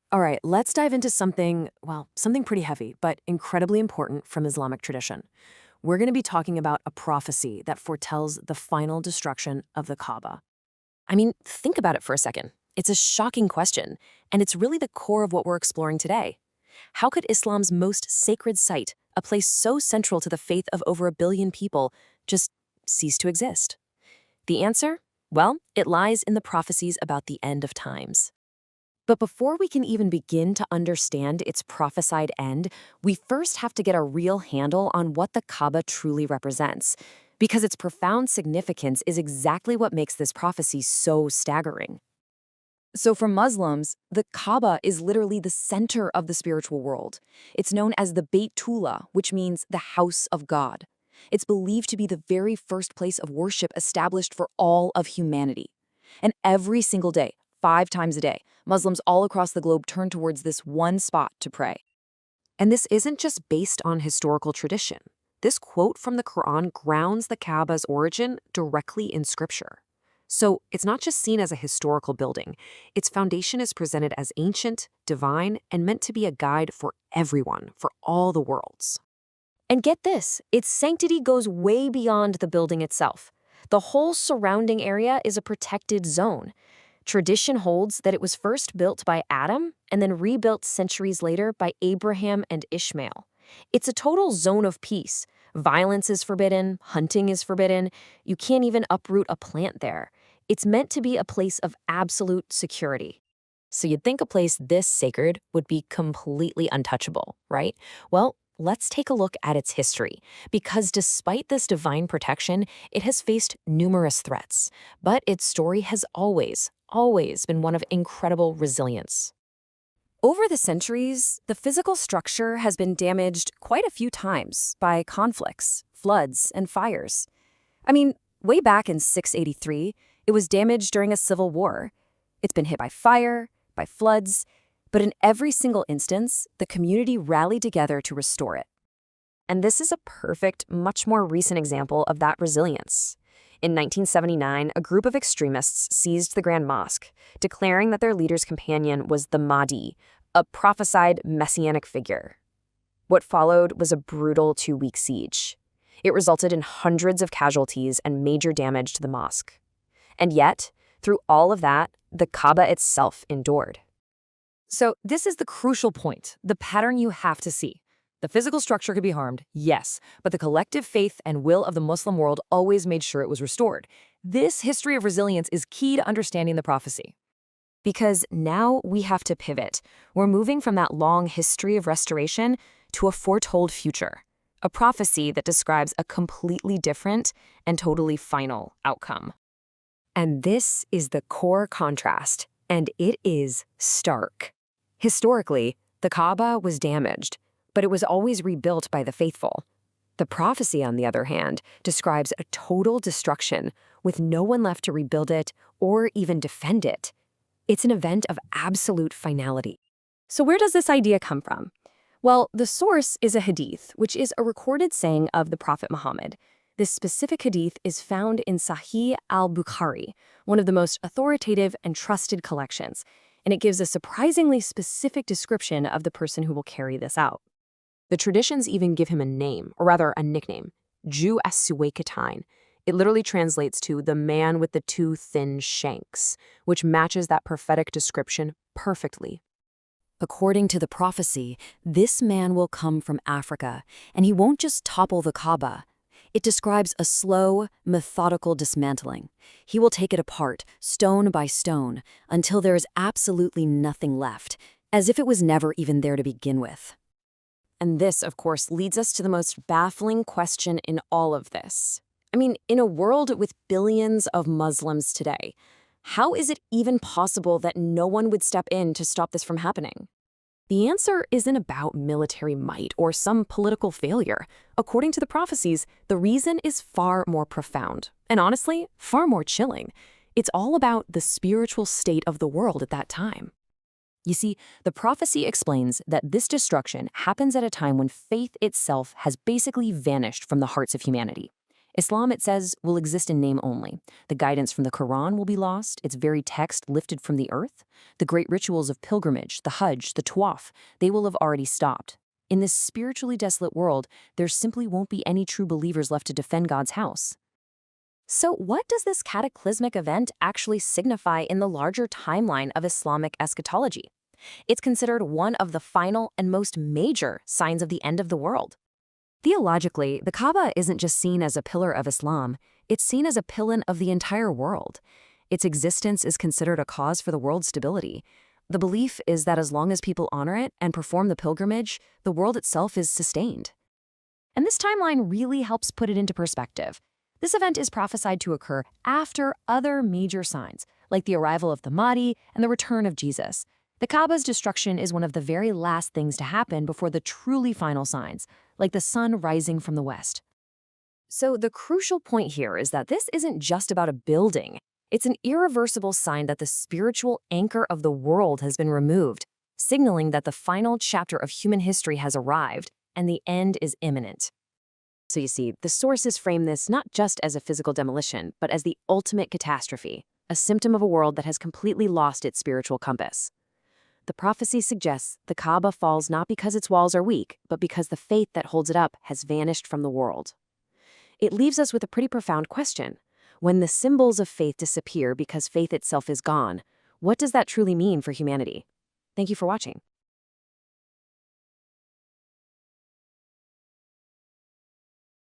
All right, let's dive into something, well, something pretty heavy, but incredibly important from Islamic tradition. We're going to be talking about a prophecy that foretells the final destruction of the Kaaba. I mean, think about it for a second. It's a shocking question, and it's really the core of what we're exploring today. How could Islam's most sacred site, a place so central to the faith of over a billion people, just cease to exist? The answer? Well, it lies in the prophecies about the end of times. But before we can even begin to understand its prophesied end, we first have to get a real handle on what the Kaaba truly represents, because its profound significance is exactly what makes this prophecy so staggering. So for Muslims, the Kaaba is literally the center of the spiritual world. It's known as the Baytullah, which means the house of God. It's believed to be the very first place of worship established for all of humanity. And every single day, 5 times a day, Muslims all across the globe turn towards this one spot to pray. And this isn't just based on historical tradition. This quote from the Quran grounds the Kaaba's origin directly in scripture. So it's not just seen as a historical building. Its foundation is presented as ancient, divine, and meant to be a guide for everyone, for all the worlds. And get this, its sanctity goes way beyond the building itself. The whole surrounding area is a protected zone. Tradition holds that it was first built by Adam and then rebuilt centuries later by Abraham and Ishmael. It's a total zone of peace. Violence is forbidden, hunting is forbidden, you can't even uproot a plant there. It's meant to be a place of absolute security. So you'd think a place this sacred would be completely untouchable, right? Well, let's take a look at its history, because despite this divine protection, it has faced numerous threats. But its story has always been one of incredible resilience. Over the centuries, the physical structure has been damaged quite a few times by conflicts, floods, and fires. I mean, way back in 683, it was damaged during a civil war. It's been hit by fire, by floods, but in every single instance, the community rallied together to restore it. And this is a perfect, much more recent example of that resilience. In 1979, a group of extremists seized the Grand Mosque, declaring that their leader's companion was the Mahdi, a prophesied messianic figure. What followed was a brutal 2-week siege. It resulted in hundreds of casualties and major damage to the mosque. And yet, through all of that, the Kaaba itself endured. So this is the crucial point, the pattern you have to see. The physical structure could be harmed, yes, but the collective faith and will of the Muslim world always made sure it was restored. This history of resilience is key to understanding the prophecy. Because now we have to pivot. We're moving from that long history of restoration to a foretold future, a prophecy that describes a completely different and totally final outcome. And this is the core contrast, and it is stark. Historically, the Kaaba was damaged, but it was always rebuilt by the faithful. The prophecy, on the other hand, describes a total destruction with no one left to rebuild it or even defend it. It's an event of absolute finality. So where does this idea come from? Well, the source is a hadith, which is a recorded saying of the Prophet Muhammad. This specific hadith is found in Sahih al-Bukhari, one of the most authoritative and trusted collections, and it gives a surprisingly specific description of the person who will carry this out. The traditions even give him a name, or rather a nickname, Jew as-Suwaykatine. It literally translates to the man with the 2 thin shanks, which matches that prophetic description perfectly. According to the prophecy, this man will come from Africa, and he won't just topple the Kaaba. It describes a slow, methodical dismantling. He will take it apart, stone by stone, until there is absolutely nothing left, as if it was never even there to begin with. And this, of course, leads us to the most baffling question in all of this. I mean, in a world with billions of Muslims today, how is it even possible that no one would step in to stop this from happening? The answer isn't about military might or some political failure. According to the prophecies, the reason is far more profound, and honestly, far more chilling. It's all about the spiritual state of the world at that time. You see, the prophecy explains that this destruction happens at a time when faith itself has basically vanished from the hearts of humanity. Islam, it says, will exist in name only. The guidance from the Quran will be lost, its very text lifted from the earth. The great rituals of pilgrimage, the Hajj, the Tawaf, they will have already stopped. In this spiritually desolate world, there simply won't be any true believers left to defend God's house. So what does this cataclysmic event actually signify in the larger timeline of Islamic eschatology? It's considered one of the final and most major signs of the end of the world. Theologically, the Kaaba isn't just seen as a pillar of Islam, it's seen as a pylon of the entire world. Its existence is considered a cause for the world's stability. The belief is that as long as people honor it and perform the pilgrimage, the world itself is sustained. And this timeline really helps put it into perspective. This event is prophesied to occur after other major signs, like the arrival of the Mahdi and the return of Jesus. The Kaaba's destruction is one of the very last things to happen before the truly final signs, like the sun rising from the west. So the crucial point here is that this isn't just about a building. It's an irreversible sign that the spiritual anchor of the world has been removed, signaling that the final chapter of human history has arrived and the end is imminent. So you see, the sources frame this not just as a physical demolition, but as the ultimate catastrophe, a symptom of a world that has completely lost its spiritual compass. The prophecy suggests the Kaaba falls not because its walls are weak, but because the faith that holds it up has vanished from the world. It leaves us with a pretty profound question. When the symbols of faith disappear because faith itself is gone, what does that truly mean for humanity? Thank you for watching.